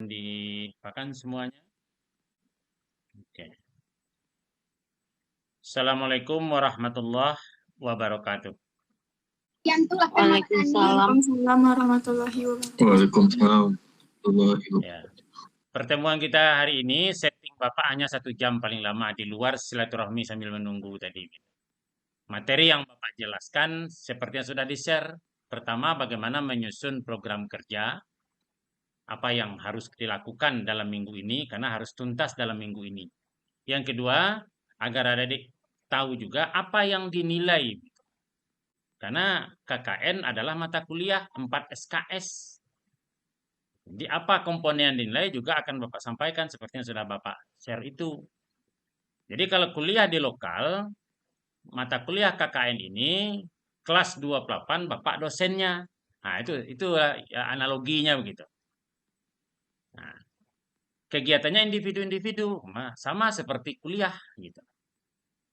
Dipakan semuanya. Oke. Assalamualaikum warahmatullahi wabarakatuh. Waalaikumsalam warahmatullahi wabarakatuh. Waalaikumsalam warahmatullahi wabarakatuh. Ya. Pertemuan kita hari ini setting Bapak hanya 1 jam paling lama di luar silaturahmi sambil menunggu tadi. Materi yang Bapak jelaskan seperti yang sudah di-share. Pertama, bagaimana menyusun program kerja, apa yang harus dilakukan dalam minggu ini, karena harus tuntas dalam minggu ini. Yang kedua, agar adik-adik tahu juga apa yang dinilai. Karena KKN adalah mata kuliah 4 SKS. Jadi apa komponen yang dinilai juga akan Bapak sampaikan seperti yang sudah Bapak share itu. Jadi kalau kuliah di lokal, mata kuliah KKN ini kelas 28 Bapak dosennya. Nah, itu ya, analoginya begitu. Nah, kegiatannya individu-individu sama seperti kuliah gitu.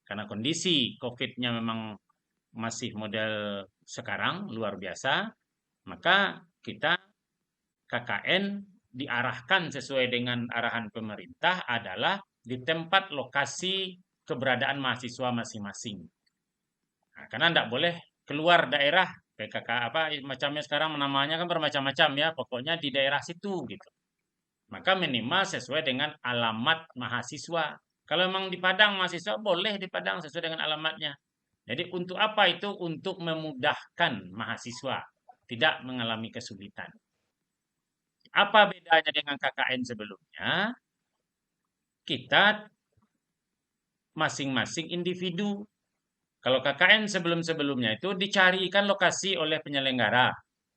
Karena kondisi COVID-nya memang masih model sekarang luar biasa, maka kita KKN diarahkan sesuai dengan arahan pemerintah adalah di tempat lokasi keberadaan mahasiswa masing-masing. Nah, karena tidak boleh keluar daerah PKK apa macamnya sekarang namanya kan bermacam-macam ya, pokoknya di daerah situ gitu. Maka minimal sesuai dengan alamat mahasiswa. Kalau memang di Padang mahasiswa boleh di Padang sesuai dengan alamatnya. Jadi untuk apa itu? Untuk memudahkan mahasiswa tidak mengalami kesulitan. Apa bedanya dengan KKN sebelumnya? Kita masing-masing individu. Kalau KKN sebelum-sebelumnya itu dicarikan lokasi oleh penyelenggara.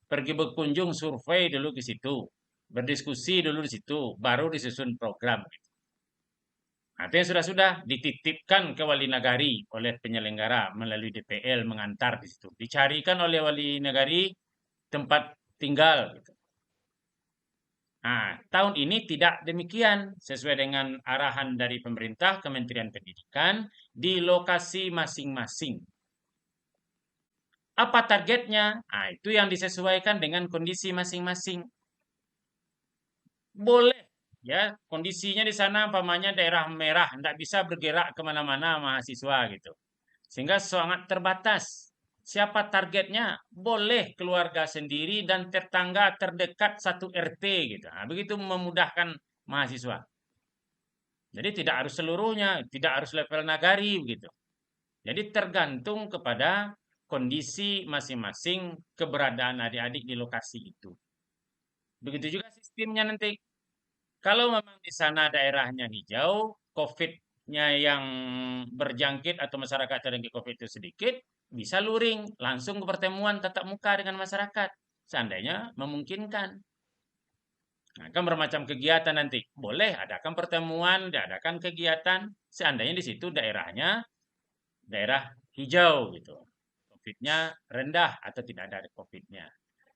Pergi berkunjung, survei dulu ke situ. Berdiskusi dulu di situ. Baru disusun program. Artinya sudah-sudah dititipkan ke wali nagari oleh penyelenggara melalui DPL mengantar di situ. Dicarikan oleh wali nagari tempat tinggal. Nah, tahun ini tidak demikian sesuai dengan arahan dari pemerintah Kementerian Pendidikan di lokasi masing-masing. Apa targetnya? Nah, itu yang disesuaikan dengan kondisi masing-masing. Boleh ya, kondisinya di sana umpamanya daerah merah, tidak bisa bergerak kemana-mana mahasiswa gitu. Sehingga sangat terbatas. Siapa targetnya? Boleh keluarga sendiri dan tetangga terdekat satu RT gitu. Nah, begitu memudahkan mahasiswa. Jadi tidak harus seluruhnya, tidak harus level nagari begitu. Jadi tergantung kepada kondisi masing-masing keberadaan adik-adik di lokasi itu. Begitu juga sistemnya nanti. Kalau memang di sana daerahnya hijau, COVID-nya yang berjangkit atau masyarakat terjangkit COVID itu sedikit, bisa luring langsung ke pertemuan tatap muka dengan masyarakat. Seandainya memungkinkan. Nah, kan bermacam kegiatan nanti. Boleh adakan pertemuan, diadakan kegiatan, seandainya di situ daerahnya daerah hijau gitu. COVID-nya rendah atau tidak ada COVID-nya.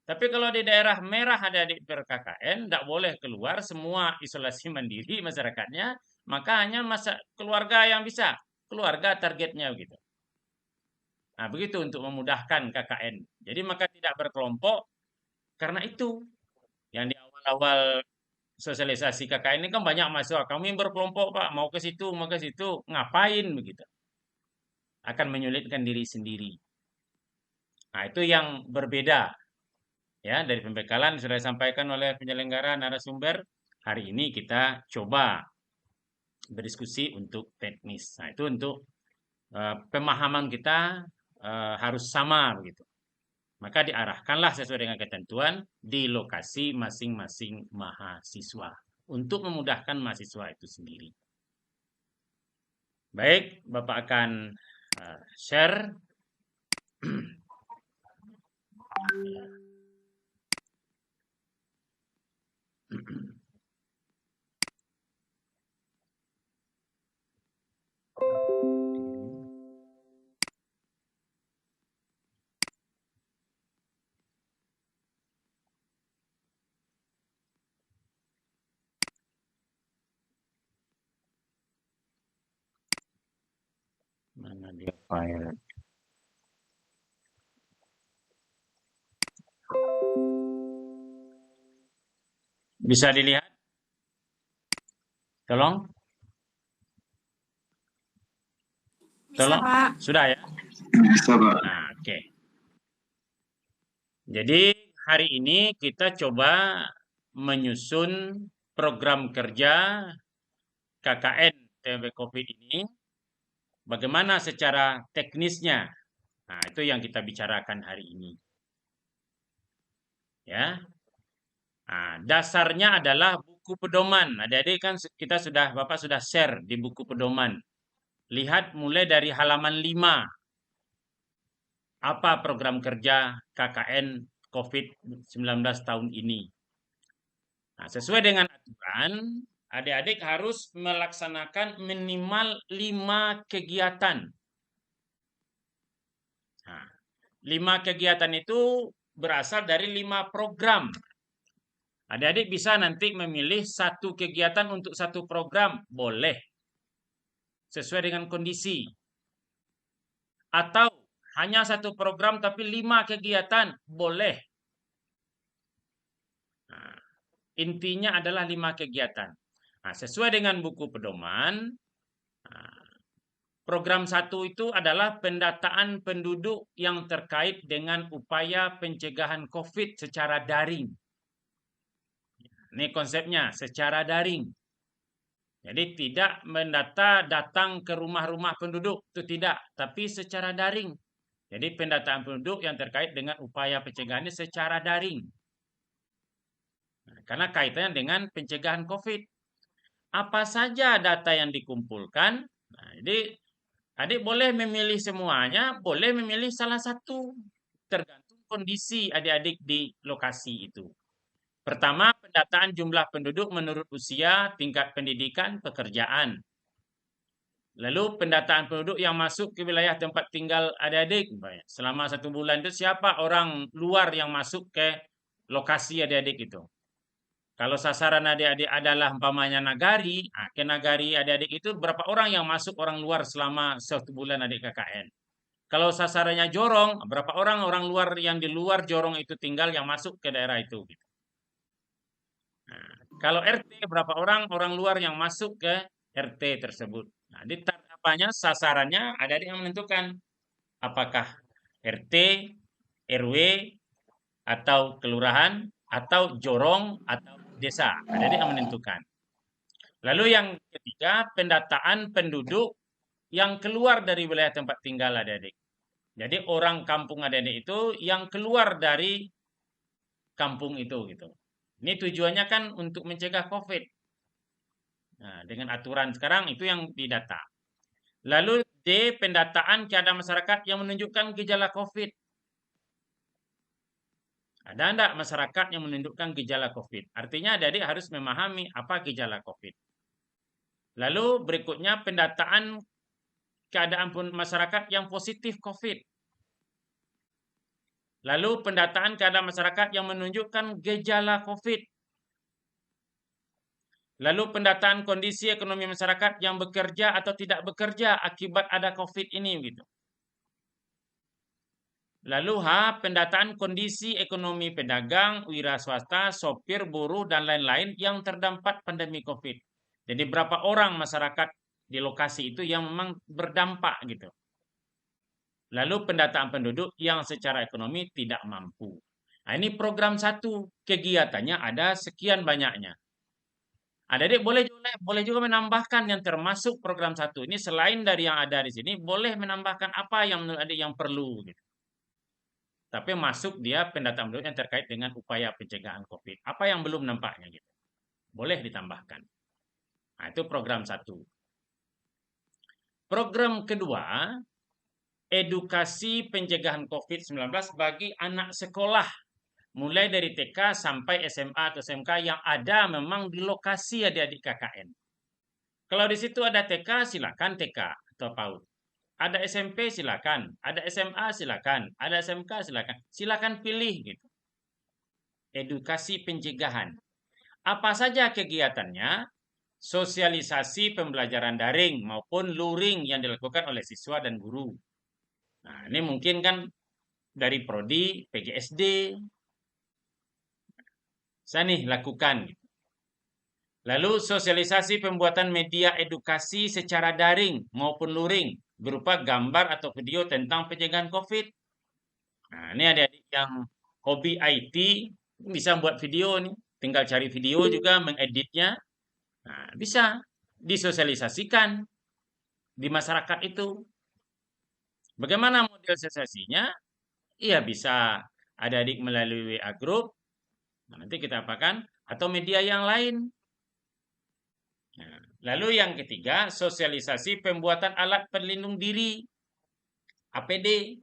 Tapi kalau di daerah merah ada di PKKN, tidak boleh keluar, semua isolasi mandiri masyarakatnya, maka hanya masa keluarga yang bisa, keluarga targetnya begitu. Nah, begitu untuk memudahkan KKN. Jadi maka tidak berkelompok, karena itu yang di awal-awal sosialisasi KKN ini kan banyak mahasiswa, kami berkelompok Pak, mau ke situ, ngapain begitu. Akan menyulitkan diri sendiri. Nah, itu yang berbeda. Ya, dari pembekalan sudah disampaikan oleh penyelenggara narasumber. Hari ini kita coba berdiskusi untuk teknis. Nah, itu untuk pemahaman kita harus sama begitu. Maka diarahkanlah sesuai dengan ketentuan di lokasi masing-masing mahasiswa untuk memudahkan mahasiswa itu sendiri. Baik, Bapak akan share. Mana dia file? Bisa dilihat Tolong, Bisa, tolong. Pak. Sudah ya? Bisa, Pak. Nah, oke. Jadi hari ini kita coba menyusun program kerja KKN TMB COVID ini. Bagaimana secara teknisnya? Nah, itu yang kita bicarakan hari ini. Ya. Nah, dasarnya adalah buku pedoman. Adik-adik kan Bapak sudah share di buku pedoman. Lihat mulai dari halaman 5. Apa program kerja KKN COVID-19 tahun ini? Nah, sesuai dengan aturan, adik-adik harus melaksanakan minimal 5 kegiatan. Nah, 5 kegiatan itu berasal dari 5 program. Adik-adik bisa nanti memilih satu kegiatan untuk satu program, boleh. Sesuai dengan kondisi. Atau hanya satu program tapi 5 kegiatan, boleh. Nah, intinya adalah 5 kegiatan. Nah, sesuai dengan buku pedoman, program 1 itu adalah pendataan penduduk yang terkait dengan upaya pencegahan COVID secara daring. Ini konsepnya, secara daring. Jadi tidak datang ke rumah-rumah penduduk, itu tidak, tapi secara daring. Jadi pendataan penduduk yang terkait dengan upaya pencegahannya secara daring. Nah, karena kaitannya dengan pencegahan COVID. Apa saja data yang dikumpulkan? Nah, jadi adik boleh memilih semuanya, boleh memilih salah satu. Tergantung kondisi adik-adik di lokasi itu. Pertama, pendataan jumlah penduduk menurut usia, tingkat pendidikan, pekerjaan. Lalu pendataan penduduk yang masuk ke wilayah tempat tinggal adik-adik. Selama 1 bulan itu siapa orang luar yang masuk ke lokasi adik-adik itu. Kalau sasaran adik-adik adalah umpamanya nagari, ke nagari adik-adik itu berapa orang yang masuk orang luar selama 1 bulan adik KKN. Kalau sasarannya jorong, berapa orang luar yang di luar jorong itu tinggal yang masuk ke daerah itu. Nah, kalau RT, berapa orang luar yang masuk ke RT tersebut. Nah, di apanya sasarannya ada yang menentukan apakah RT, RW, atau kelurahan, atau jorong, atau desa. Ada yang menentukan. Lalu yang ketiga, pendataan penduduk yang keluar dari wilayah tempat tinggal adik-adik. Jadi orang kampung adik-adik itu yang keluar dari kampung itu gitu. Ini tujuannya kan untuk mencegah COVID. Nah, dengan aturan sekarang itu yang didata. Lalu D, pendataan keadaan masyarakat yang menunjukkan gejala COVID. Ada enggak masyarakat yang menunjukkan gejala COVID? Artinya adik-adik harus memahami apa gejala COVID. Lalu berikutnya pendataan keadaan masyarakat yang positif COVID. Lalu pendataan keadaan masyarakat yang menunjukkan gejala COVID. Lalu pendataan kondisi ekonomi masyarakat yang bekerja atau tidak bekerja akibat ada COVID ini gitu. Lalu H, pendataan kondisi ekonomi pedagang, wira swasta, sopir, buruh, dan lain-lain yang terdampak pandemi COVID. Jadi berapa orang masyarakat di lokasi itu yang memang berdampak gitu. Lalu pendataan penduduk yang secara ekonomi tidak mampu. Nah, ini program 1, kegiatannya ada sekian banyaknya. Adik-adik boleh juga menambahkan yang termasuk program 1 ini selain dari yang ada di sini, boleh menambahkan apa yang menurut adik yang perlu gitu. Tapi masuk dia pendataan penduduk yang terkait dengan upaya pencegahan COVID. Apa yang belum nampaknya gitu. Boleh ditambahkan. Nah, itu program 1. Program kedua, edukasi pencegahan COVID-19 bagi anak sekolah. Mulai dari TK sampai SMA atau SMK yang ada memang di lokasi adik-adik KKN. Kalau di situ ada TK, silakan TK atau PAUD. Ada SMP silakan, ada SMA silakan, ada SMK silakan. Silakan pilih gitu. Edukasi pencegahan. Apa saja kegiatannya? Sosialisasi pembelajaran daring maupun luring yang dilakukan oleh siswa dan guru. Nah, ini mungkin kan dari prodi, PGSD. Saya nih lakukan. Lalu sosialisasi pembuatan media edukasi secara daring maupun luring berupa gambar atau video tentang pencegahan COVID. Nah, ini adik-adik yang hobi IT bisa buat video nih, tinggal cari video juga mengeditnya. Nah, bisa disosialisasikan di masyarakat itu. Bagaimana model sosialisasinya? Iya bisa adik-adik melalui WA Group, nah, nanti kita apakan, atau media yang lain. Nah, lalu yang ketiga, sosialisasi pembuatan alat pelindung diri, APD.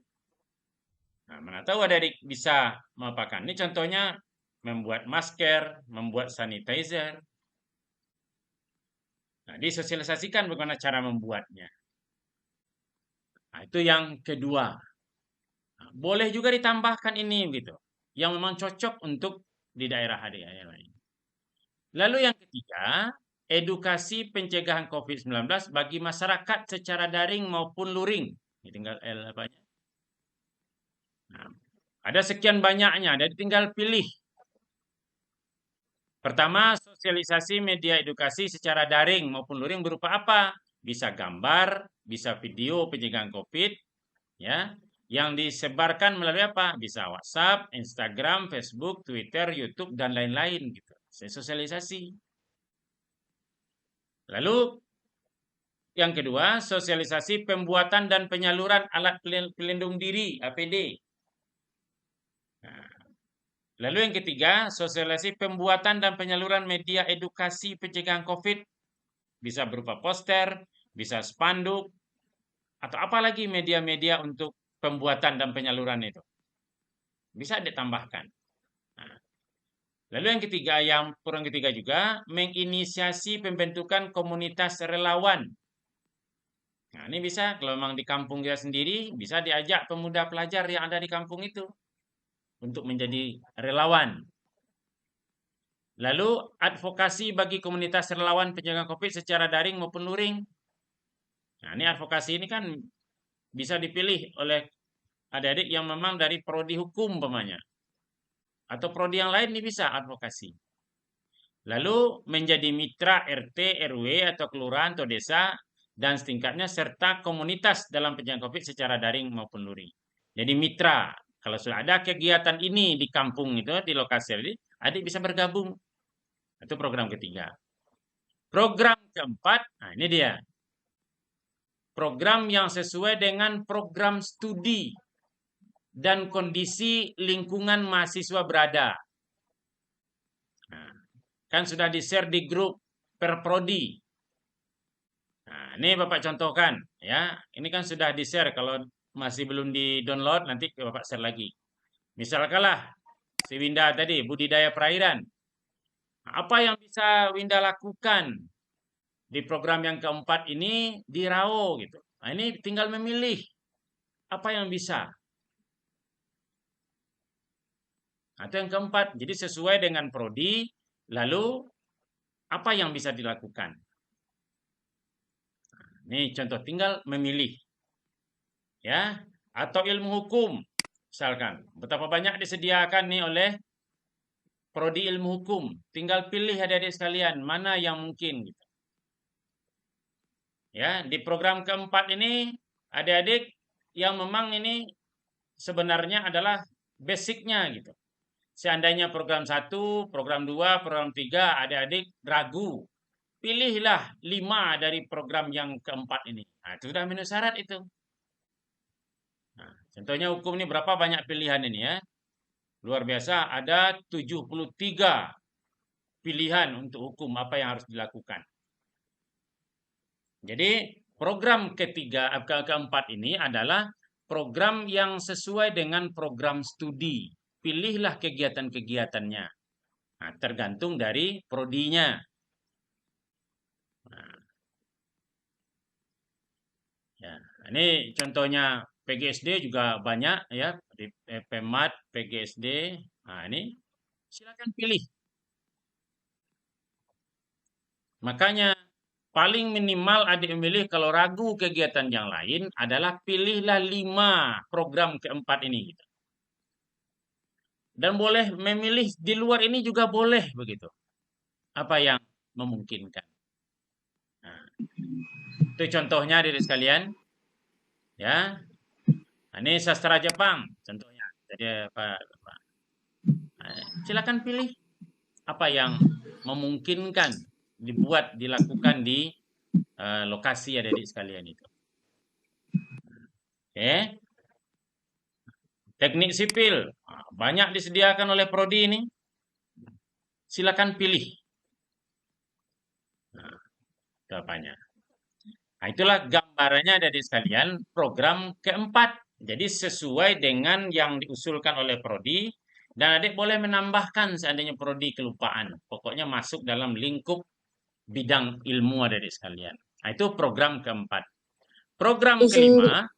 Nah, mana tahu adik-adik bisa mengapakan. Ini contohnya membuat masker, membuat sanitizer. Nah, disosialisasikan bagaimana cara membuatnya. Nah, itu yang kedua. Nah, boleh juga ditambahkan ini gitu, yang memang cocok untuk di daerah adik-adik lain. Lalu yang ketiga, edukasi pencegahan COVID-19 bagi masyarakat secara daring maupun luring. Ini tinggal L apanya. Nah, ada sekian banyaknya, jadi tinggal pilih. Pertama, sosialisasi media edukasi secara daring maupun luring berupa apa? Bisa gambar, bisa video pencegahan COVID, ya, yang disebarkan melalui apa? Bisa WhatsApp, Instagram, Facebook, Twitter, YouTube, dan lain-lain gitu. Sosialisasi. Lalu yang kedua, sosialisasi pembuatan dan penyaluran alat pelindung diri (APD). Nah, lalu yang ketiga, sosialisasi pembuatan dan penyaluran media edukasi pencegahan COVID. Bisa berupa poster, bisa spanduk, atau apalagi media-media untuk pembuatan dan penyaluran itu. Bisa ditambahkan. Nah, lalu yang ketiga, juga, menginisiasi pembentukan komunitas relawan. Nah, ini bisa, kalau memang di kampung kita sendiri, bisa diajak pemuda pelajar yang ada di kampung itu untuk menjadi relawan. Lalu, advokasi bagi komunitas relawan pencegahan COVID secara daring maupun luring. Nah, ini advokasi ini kan bisa dipilih oleh adik-adik yang memang dari prodi hukum umpamanya. Atau prodi yang lain ini bisa advokasi. Lalu, menjadi mitra RT, RW, atau kelurahan atau desa, dan setingkatnya serta komunitas dalam pencegahan COVID secara daring maupun luring. Jadi mitra, kalau sudah ada kegiatan ini di kampung itu, di lokasi ini, adik bisa bergabung. Itu program ketiga. Program keempat, nah ini dia. Program yang sesuai dengan program studi dan kondisi lingkungan mahasiswa berada. Nah, kan sudah di-share di grup per prodi. Nah, ini Bapak contohkan ya. Ini kan sudah di-share, kalau masih belum di-download nanti Bapak share lagi. Misalkanlah si Winda tadi budidaya perairan. Nah, apa yang bisa Winda lakukan di program yang keempat ini di RAO gitu. Nah, ini tinggal memilih apa yang bisa. Nah, itu yang keempat. Jadi sesuai dengan prodi, lalu apa yang bisa dilakukan. Ini contoh, tinggal memilih. Ya, atau ilmu hukum misalkan. Betapa banyak disediakan nih oleh prodi ilmu hukum. Tinggal pilih adik-adik sekalian mana yang mungkin gitu. Ya, di program keempat ini adik-adik yang memang ini sebenarnya adalah basicnya gitu. Seandainya program 1, program 2, program 3 adik-adik ragu, pilihlah 5 dari program yang keempat ini. Nah, itu sudah memenuhi syarat itu. Nah, contohnya hukum ini berapa banyak pilihan ini ya. Luar biasa, ada 73 pilihan untuk hukum apa yang harus dilakukan. Jadi program keempat ini adalah program yang sesuai dengan program studi. Pilihlah kegiatan-kegiatannya. Nah, tergantung dari prodinya. Nah, ya, ini contohnya PGSD juga banyak ya, di PMAT, PGSD. Nah, ini silakan pilih. Makanya paling minimal adik memilih kalau ragu kegiatan yang lain adalah pilihlah 5 program keempat ini. Dan boleh memilih di luar ini juga boleh begitu. Apa yang memungkinkan. Nah, itu contohnya adik sekalian. Ya, nah, ini sastra Jepang contohnya. Jadi Pak, silakan pilih apa yang memungkinkan dilakukan di lokasi adik sekalian itu. Oke. Teknik sipil banyak disediakan oleh prodi ini. Silakan pilih. Nah, itu apanya. Nah, itulah gambarannya adik sekalian program keempat. Jadi sesuai dengan yang diusulkan oleh prodi dan adik boleh menambahkan seandainya prodi kelupaan. Pokoknya masuk dalam lingkup bidang ilmu adik sekalian. Nah, itu program keempat. Program kelima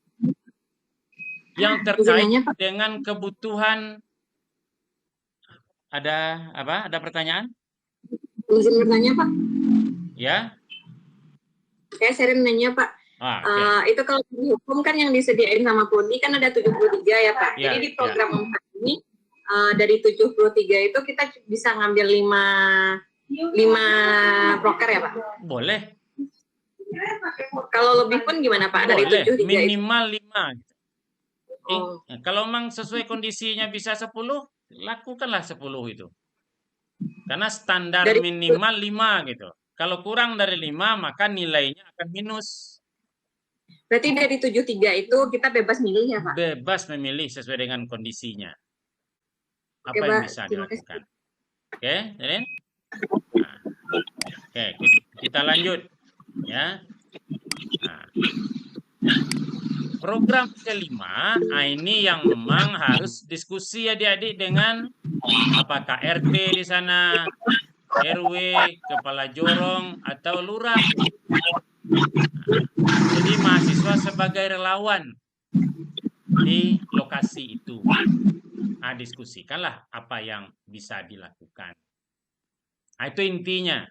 yang terkait dengan kebutuhan. Ada apa? Ada pertanyaan? Izin bertanya, Pak. Ya. Saya sering nanya, Pak. Okay. Itu kalau di hukum kan yang disediain sama prodi kan ada 73 ya, Pak. Ya, jadi di program 4 ini dari 73 itu kita bisa ngambil 5 proker ya, Pak? Boleh. Kalau lebih pun gimana, Pak? Dari Boleh, 73 minimal 5. Kalau memang sesuai kondisinya bisa 10, lakukanlah 10 itu. Karena standar dari minimal 5 gitu. Kalau kurang dari 5, maka nilainya akan minus. Berarti dari 73 itu kita bebas milih ya, Pak? Bebas memilih sesuai dengan kondisinya. Apa yang bisa dilakukan. Oke, Rin? Nah, oke, kita lanjut. Ya. Nah. Program kelima, ini yang memang harus diskusi adik-adik dengan apakah RT di sana, RW, kepala jorong, atau lurah. Jadi mahasiswa sebagai relawan di lokasi itu. Nah, diskusikanlah apa yang bisa dilakukan. Nah, itu intinya.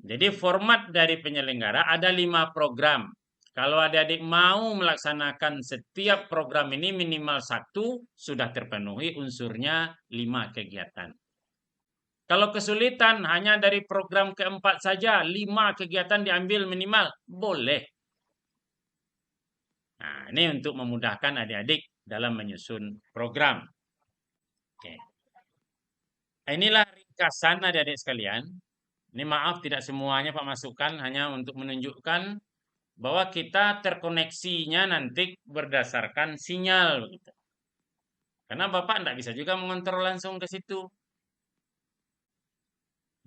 Jadi format dari penyelenggara ada 5 program. Kalau adik-adik mau melaksanakan setiap program ini minimal 1, sudah terpenuhi unsurnya 5 kegiatan. Kalau kesulitan hanya dari program keempat saja, 5 kegiatan diambil minimal, boleh. Nah, ini untuk memudahkan adik-adik dalam menyusun program. Oke. Inilah ringkasan adik-adik sekalian. Ini maaf tidak semuanya Pak masukkan, hanya untuk menunjukkan bahwa kita terkoneksinya nanti berdasarkan sinyal begitu. Karena Bapak tidak bisa juga mengontrol langsung ke situ.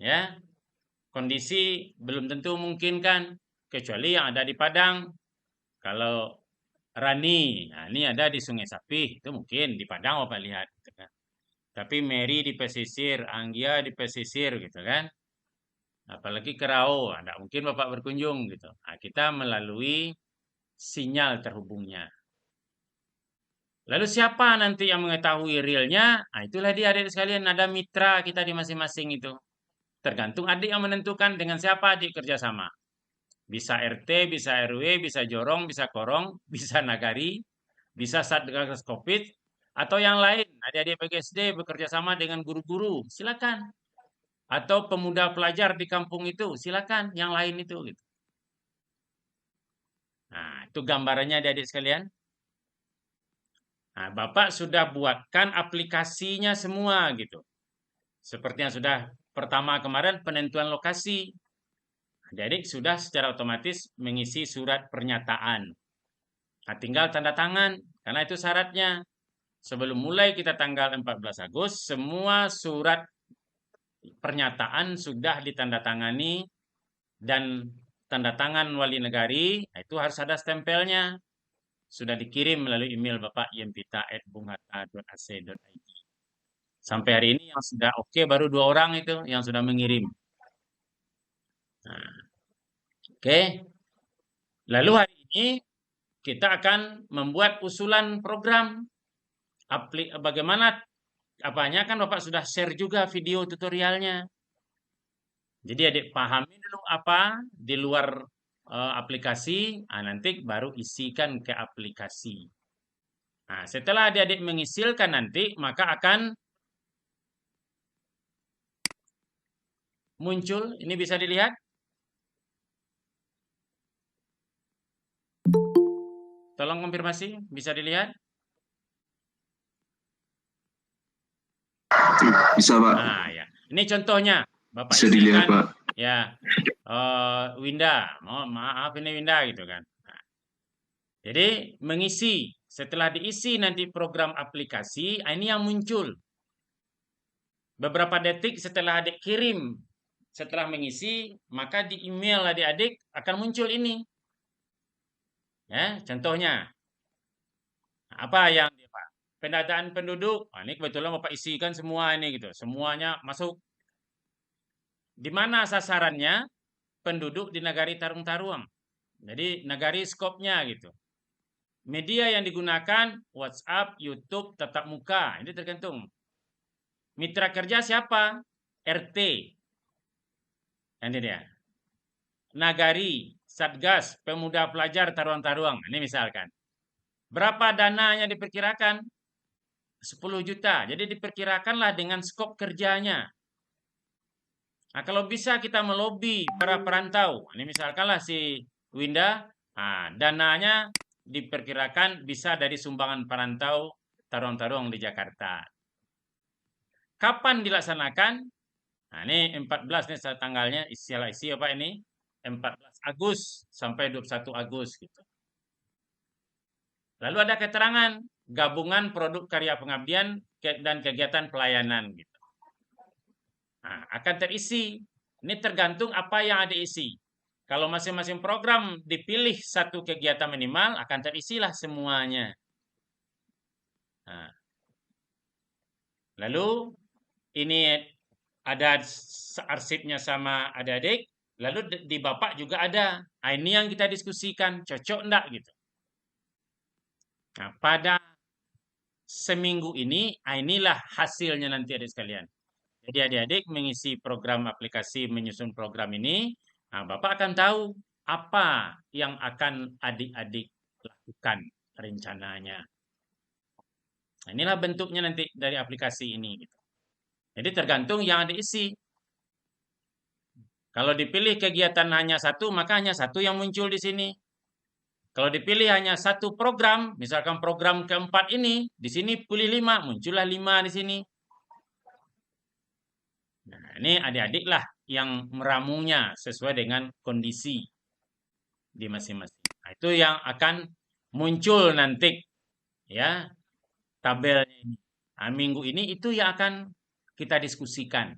Ya. Kondisi belum tentu memungkinkan kecuali yang ada di Padang. Kalau Rani, nah ini ada di Sungai Sapih, itu mungkin di Padang Bapak lihat gitu kan. Tapi Mary di pesisir, Anggia di pesisir gitu kan. Apalagi Kerau, tidak mungkin Bapak berkunjung gitu. Nah, kita melalui sinyal terhubungnya. Lalu siapa nanti yang mengetahui realnya? Nah, itulah dia adik sekalian, ada mitra kita di masing-masing itu. Tergantung adik yang menentukan dengan siapa adik kerjasama. Bisa RT, bisa RW, bisa jorong, bisa korong, bisa nagari, bisa Satgas Covid, atau yang lain. Adik-adik PGSD bekerja sama dengan guru-guru, silakan. Atau pemuda pelajar di kampung itu, silakan. Yang lain itu. Gitu. Nah, itu gambarannya adik-adik sekalian. Nah, Bapak sudah buatkan aplikasinya semua gitu. Seperti yang sudah pertama kemarin penentuan lokasi. Adik-adik sudah secara otomatis mengisi surat pernyataan. Nah, tinggal tanda tangan, karena itu syaratnya. Sebelum mulai kita tanggal 14 Agustus, semua surat pernyataan sudah ditandatangani dan tanda tangan wali negari, itu harus ada stempelnya. Sudah dikirim melalui email Bapak yempita@bunghatta.ac.id. Sampai hari ini yang sudah oke baru 2 orang itu yang sudah mengirim. Nah, oke. Lalu hari ini kita akan membuat usulan program. Bagaimana apanya kan Bapak sudah share juga video tutorialnya. Jadi adik pahami dulu apa di luar aplikasi, nanti baru isikan ke aplikasi. Nah, setelah adik-adik mengisilkan nanti, maka akan muncul. Ini bisa dilihat. Tolong konfirmasi, bisa dilihat? Bisa, Pak. Nah, ya. Ini contohnya. Bapak Bisa dilihat, isikan, Pak. ya, Winda. Maaf ini Winda gitu kan. Nah, jadi mengisi, setelah diisi nanti program aplikasi, ini yang muncul. Beberapa detik setelah adik kirim, setelah mengisi, maka di email adik-adik akan muncul ini. Ya, contohnya. Apa yang Pak? Pendataan penduduk. Ini kebetulan Bapak isikan semua ini gitu. Semuanya masuk. Di mana sasarannya? Penduduk di Nagari Tarung Taruang. Jadi nagari skopnya gitu. Media yang digunakan WhatsApp, YouTube, tatap muka. Ini tergantung. Mitra kerja siapa? RT. Ini dia. Nagari, Satgas, Pemuda Pelajar Taruang-Taruang. Ini misalkan. Berapa dananya diperkirakan? 10 juta. Jadi diperkirakanlah dengan skop kerjanya. Nah, kalau bisa kita melobi para perantau. Ini misalkanlah si Winda, dananya diperkirakan bisa dari sumbangan perantau Taruang-Taruang di Jakarta. Kapan dilaksanakan? Nah, ini 14 nih tanggalnya, istilah isi apa ini? 14 Agustus sampai 21 Agustus gitu. Lalu ada keterangan gabungan produk karya pengabdian dan kegiatan pelayanan gitu. Nah, akan terisi. Ini tergantung apa yang ada isi. Kalau masing-masing program dipilih satu kegiatan minimal, akan terisilah semuanya. Nah, lalu ini ada arsipnya sama adik-adik. Lalu di Bapak juga ada. Nah, ini yang kita diskusikan. Cocok enggak gitu. Nah, pada seminggu ini, inilah hasilnya nanti adik sekalian. Jadi adik-adik mengisi program aplikasi menyusun program ini, Bapak akan tahu apa yang akan adik-adik lakukan rencananya. Nah, inilah bentuknya nanti dari aplikasi ini. Jadi tergantung yang adik isi. Kalau dipilih kegiatan hanya satu, maka hanya satu yang muncul di sini. Kalau dipilih hanya satu program, misalkan program keempat ini, di sini pilih 5, muncullah 5 di sini. Nah, ini adik-adik lah yang meramunya sesuai dengan kondisi di masing-masing. Nah, itu yang akan muncul nanti ya tabelnya ini. Nah, minggu ini itu yang akan kita diskusikan.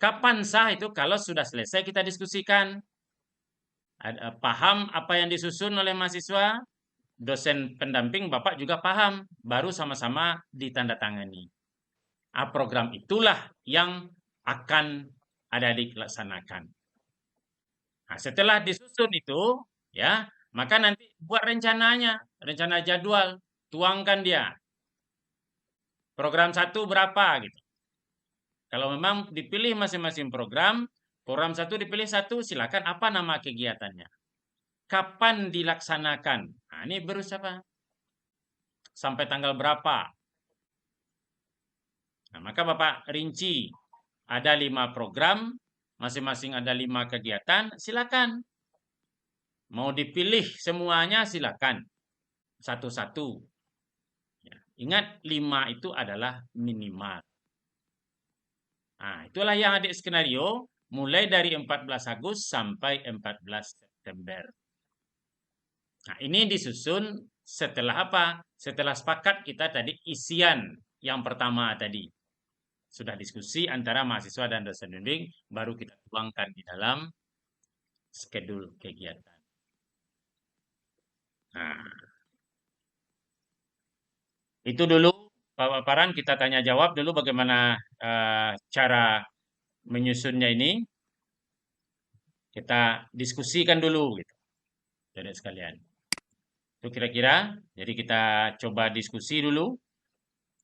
Kapan sah itu? Kalau sudah selesai kita diskusikan. Paham apa yang disusun oleh mahasiswa, dosen pendamping Bapak juga paham, baru sama-sama ditandatangani. Program itulah yang akan adik-adik laksanakan. Nah, setelah disusun itu, ya, maka nanti buat rencananya, rencana jadwal, tuangkan dia. Program 1 berapa gitu. Kalau memang dipilih masing-masing program 1 dipilih 1, silakan apa nama kegiatannya. Kapan dilaksanakan? Nah, ini baru siapa? Sampai tanggal berapa? Nah, maka Bapak rinci, ada 5 program, masing-masing ada 5 kegiatan, silakan. Mau dipilih semuanya, silakan. Satu-satu. Ya, ingat 5 itu adalah minimal. Nah, itulah yang adik skenario, mulai dari 14 Agustus sampai 14 September. Nah, ini disusun setelah apa? Setelah sepakat kita tadi isian yang pertama tadi. Sudah diskusi antara mahasiswa dan dosen bimbing, baru kita tuangkan di dalam skedul kegiatan. Nah, itu dulu paparan, kita tanya jawab dulu bagaimana cara menyusunnya ini. Kita diskusikan dulu gitu. Jadi sekalian. Itu kira-kira, jadi kita coba diskusi dulu.